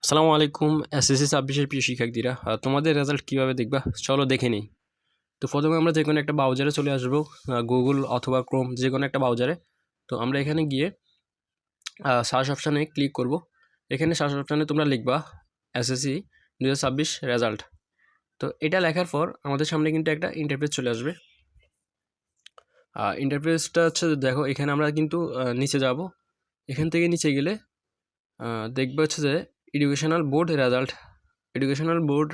আসসালামু আলাইকুম এসএসসি ২৬-এর প্রিয় শিক্ষার্থীরা, তোমাদের রেজাল্ট কীভাবে দেখবা চলো দেখে নিই। তো প্রথমে আমরা যে কোনো একটা ব্রাউজারে চলে আসবো, গুগল অথবা ক্রোম যে কোনো একটা ব্রাউজারে। তো আমরা এখানে গিয়ে সার্চ অপশানে ক্লিক করব। এখানে সার্চ অপশানে তোমরা লিখবা এসএসসি ২০২৬ রেজাল্ট। তো এটা লেখার পর আমাদের সামনে কিন্তু একটা ইন্টারফেস চলে আসবে। ইন্টারফেসটা হচ্ছে দেখো, এখানে আমরা কিন্তু নিচে যাব। এখান থেকে নিচে গেলে দেখবে হচ্ছে যে এডুকেশনাল বোর্ড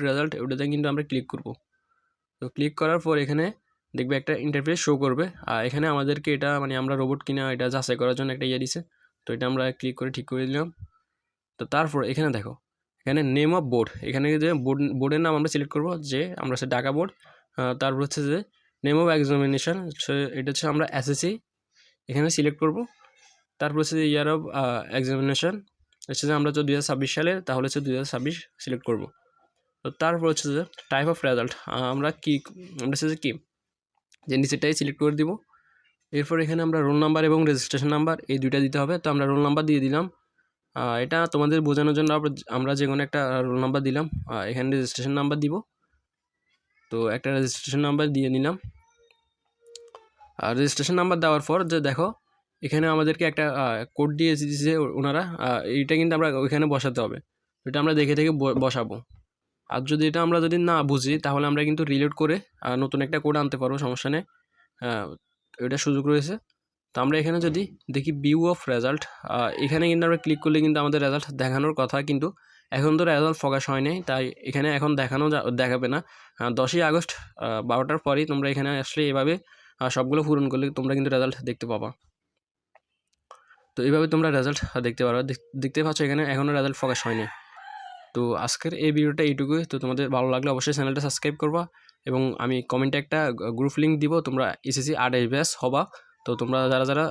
রেজাল্ট ওটাতে কিন্তু আমরা ক্লিক করব। তো ক্লিক করার পর এখানে দেখবে একটা ইন্টারফেস শো করবে। আর এখানে আমাদেরকে এটা মানে আমরা রোবট কিনা এটা যাচাই করার জন্য একটা ইয়ে দিছে। তো এটা আমরা ক্লিক করে ঠিক করে দিলাম। তো তারপর এখানে দেখো, এখানে নেম অফ বোর্ড, এখানে যে বোর্ডের নাম আমরা সিলেক্ট করব, যে আমরা হচ্ছে ঢাকা বোর্ড। তারপর হচ্ছে যে নেম অফ এক্সামিনেশন, এটা হচ্ছে আমরা এসএসসি এখানে সিলেক্ট করব। তারপর হচ্ছে যে ইয়ার অফ এক্সামিনেশন হচ্ছে যে আমরা তো 2026 সালের, তাহলে হচ্ছে 2026 সিলেক্ট করব। তো তারপর হচ্ছে যে টাইপ অফ রেজাল্ট আমরা হচ্ছে যে যে নিচেরটাই সিলেক্ট করে দিব। এরপর এখানে আমরা রোল নাম্বার এবং রেজিস্ট্রেশন নাম্বার এই দুইটা দিতে হবে। তো আমরা রোল নাম্বার দিয়ে দিলাম। এটা তোমাদের বোঝানোর জন্য আমরা যে কোনো একটা রোল নাম্বার দিলাম। এখানে রেজিস্ট্রেশন নাম্বার দিব। তো একটা রেজিস্ট্রেশন নাম্বার দিয়ে নিলাম। আর রেজিস্ট্রেশন নাম্বার দেওয়ার পর যে দেখো, এখানে আমাদেরকে একটা কোড দিয়ে দিয়েছে ওনারা। এইটা কিন্তু আমরা ওইখানে বসাতে হবে। এটা আমরা দেখে বসাবো। আর যদি এটা আমরা না বুঝি, তাহলে আমরা কিন্তু রিলোড করে নতুন একটা কোড আনতে পারবো, সমস্যা নেই। এটা সুযোগ রয়েছে। তো আমরা এখানে যদি দেখি ভিউ অফ রেজাল্ট, এখানে কিন্তু আমরা ক্লিক করলে কিন্তু আমাদের রেজাল্ট দেখানোর কথা, কিন্তু এখন তো রেজাল্ট প্রকাশ হয় নাই, তাই এখানে এখন দেখাবে না। 10ই আগস্ট 12টার পরেই তোমরা এখানে আসলে এভাবে সবগুলো পূরণ করলে তোমরা কিন্তু রেজাল্ট দেখতে পাবা। তো এইভাবে তোমরা রেজাল্ট দেখতে পারো। দেখতে পাচ্ছ এখানে এখনও রেজাল্ট প্রকাশ হয়নি। তো আজকের এই ভিডিওটা এইটুকুই। তো তোমাদের ভালো লাগলে অবশ্যই চ্যানেলটা সাবস্ক্রাইব করবা, এবং আমি কমেন্টে একটা গ্রুপ লিঙ্ক দিব, তোমরা এসএসসি 28 ব্যাচ হবা। তো তোমরা যারা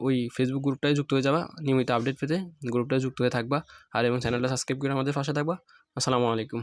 ওই ফেসবুক গ্রুপটায় যুক্ত হয়ে যাবা, নিয়মিত আপডেট পেতে গ্রুপটায় যুক্ত হয়ে থাকবা, আর এবং চ্যানেলটা সাবস্ক্রাইব করে আমাদের পাশে থাকবা। আসসালামু আলাইকুম।